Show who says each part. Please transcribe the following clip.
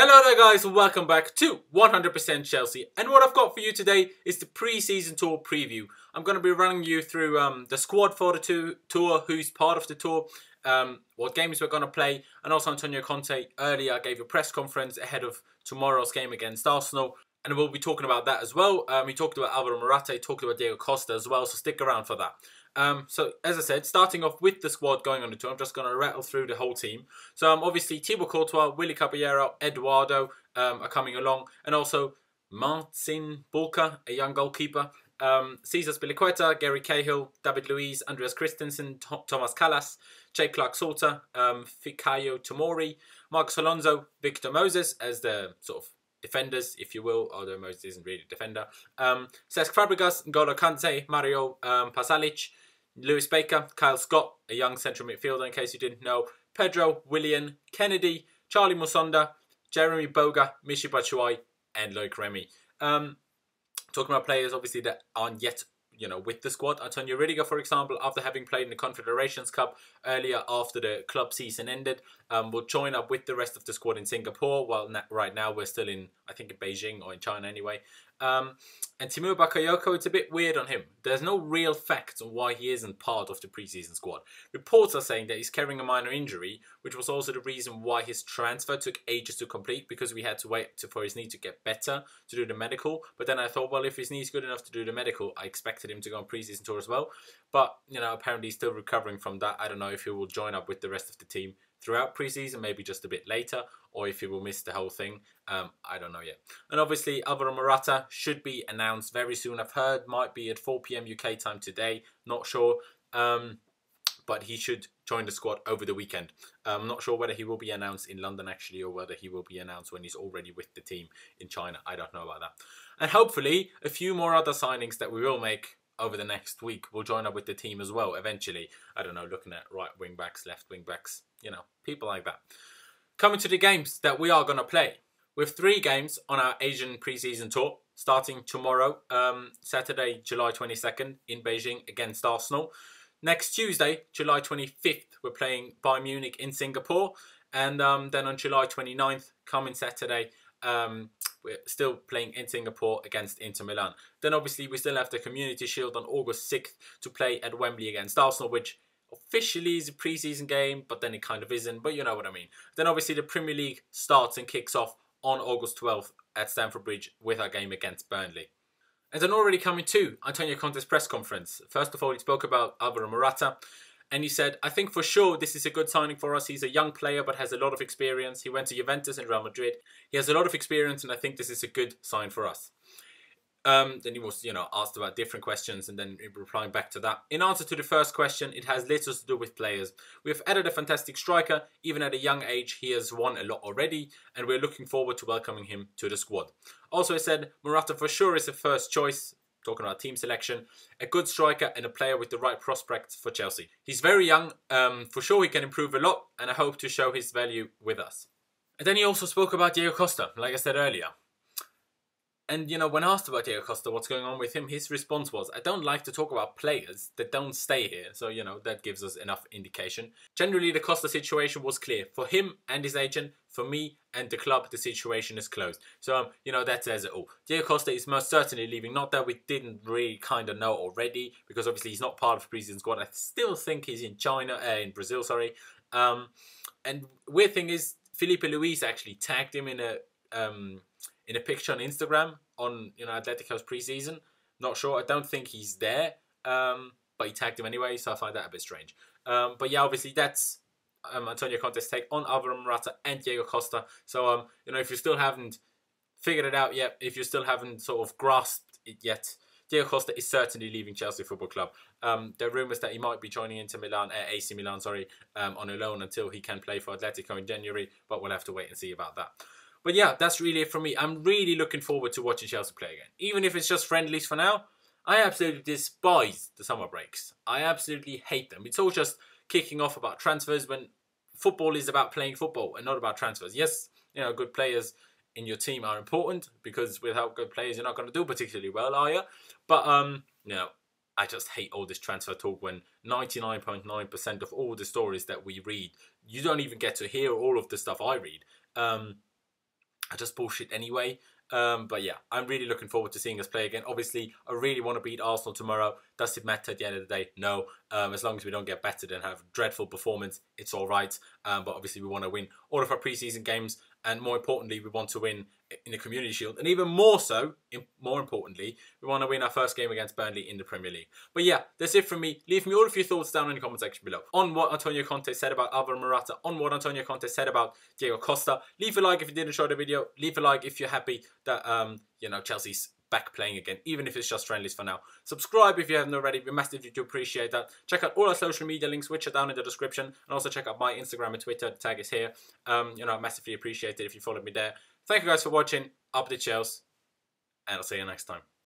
Speaker 1: Hello there guys and welcome back to 100% Chelsea, and what I've got for you today is the pre-season tour preview. I'm going to be running you through the squad for the tour, who's part of the tour, what games we're going to play, and also Antonio Conte earlier gave a press conference ahead of tomorrow's game against Arsenal, and we'll be talking about that as well. He talked about Alvaro Morata, he talked about Diego Costa as well, so stick around for that. So, as I said, starting off with the squad going on the tour, I'm just going to rattle through the whole team. So, obviously, Thibaut Courtois, Willy Caballero, Eduardo are coming along, and also Marcin Bulka, a young goalkeeper, Cesar Spilicueta, Gary Cahill, David Luiz, Andreas Christensen, Thomas Callas, Jay Clark-Salter, Fikayo Tomori, Marcos Alonso, Victor Moses as the sort of defenders, if you will, although Moses isn't really a defender. Cesc Fabregas, N'Golo Kante, Mario Pasalic, Lewis Baker, Kyle Scott, a young central midfielder in case you didn't know, Pedro, Willian, Kennedy, Charlie Musonda, Jeremy Boga, Michy Batshuayi, and Loic Remy. Talking about players obviously that aren't yet with the squad. Antonio Rudiger, for example, after having played in the Confederations Cup earlier after the club season ended, will join up with the rest of the squad in Singapore. Well, right now we're still in, I think, in Beijing or in China anyway. And Timur Bakayoko, it's a bit weird on him. There's no real facts on why he isn't part of the preseason squad. Reports are saying that he's carrying a minor injury, which was also the reason why his transfer took ages to complete, because we had to wait for his knee to get better to do the medical. But then I thought, well, if his knee's good enough to do the medical, I expected him to go on preseason tour as well. But, apparently he's still recovering from that. I don't know if he will join up with the rest of the team throughout preseason, maybe just a bit later, or if he will miss the whole thing. I don't know yet. And obviously, Alvaro Morata should be announced very soon. I've heard might be at 4 PM UK time today. Not sure. But he should join the squad over the weekend. I'm not sure whether he will be announced in London actually, or whether he will be announced when he's already with the team in China. I don't know about that. And hopefully, a few more other signings that we will make over the next week will join up with the team as well eventually. I don't know, looking at right wing backs, left wing backs, people like that. Coming to the games that we are going to play. We have 3 games on our Asian pre-season tour, starting tomorrow, Saturday, July 22nd in Beijing against Arsenal. Next Tuesday, July 25th, we're playing Bayern Munich in Singapore. And then on July 29th, coming Saturday, we're still playing in Singapore against Inter Milan. Then obviously we still have the Community Shield on August 6th to play at Wembley against Arsenal, which officially is a pre-season game, but then it kind of isn't, but you know what I mean. Then obviously the Premier League starts and kicks off on August 12th at Stamford Bridge with our game against Burnley. And then already coming to Antonio Conte's press conference. First of all, he spoke about Alvaro Morata, and he said, I think for sure this is a good signing for us. He's a young player but has a lot of experience. He went to Juventus and Real Madrid. He has a lot of experience, and I think this is a good sign for us. Then he was, asked about different questions, and then replying back to that. In answer to the first question, it has little to do with players. We have added a fantastic striker. Even at a young age, he has won a lot already, and we're looking forward to welcoming him to the squad. Also, he said, Morata for sure is a first choice, talking about team selection, a good striker and a player with the right prospects for Chelsea. He's very young, for sure he can improve a lot, and I hope to show his value with us. And then he also spoke about Diego Costa, like I said earlier. And, when asked about Diego Costa, what's going on with him, his response was, I don't like to talk about players that don't stay here. So, that gives us enough indication. Generally, the Costa situation was clear. For him and his agent, for me and the club, the situation is closed. So, that says it all. Diego Costa is most certainly leaving. Not that we didn't really kind of know already, because obviously he's not part of the preseason squad. I still think he's in in Brazil, sorry. And weird thing is, Felipe Luis actually tagged him in a picture on Instagram on Atletico's preseason. Not sure. I don't think he's there, but he tagged him anyway, so I find that a bit strange. But yeah, obviously that's Antonio Conte's take on Alvaro Morata and Diego Costa. So if you still haven't figured it out yet, if you still haven't sort of grasped it yet, Diego Costa is certainly leaving Chelsea Football Club. There are rumours that he might be joining AC Milan, on a loan until he can play for Atletico in January, but we'll have to wait and see about that. But yeah, that's really it from me. I'm really looking forward to watching Chelsea play again. Even if it's just friendlies for now, I absolutely despise the summer breaks. I absolutely hate them. It's all just kicking off about transfers when football is about playing football and not about transfers. Yes, good players in your team are important, because without good players, you're not going to do particularly well, are you? But, I just hate all this transfer talk when 99.9% of all the stories that we read, you don't even get to hear all of the stuff I read. are just bullshit anyway. But yeah, I'm really looking forward to seeing us play again. Obviously, I really want to beat Arsenal tomorrow. Does it matter at the end of the day? No. As long as we don't get battered and have a dreadful performance, it's all right. But obviously, we want to win all of our preseason games. And more importantly, we want to win in the Community Shield. And even more so, more importantly, we want to win our first game against Burnley in the Premier League. But yeah, that's it from me. Leave me all of your thoughts down in the comment section below on what Antonio Conte said about Alvaro Morata, on what Antonio Conte said about Diego Costa. Leave a like if you did enjoy the video. Leave a like if you're happy that Chelsea's back playing again, even if it's just friendlies for now. Subscribe if you haven't already. We massively do appreciate that. Check out all our social media links, which are down in the description, and also check out my Instagram and Twitter. The tag is here. I massively appreciate it if you followed me there. Thank you guys for watching. Up the Chelsea, and I'll see you next time.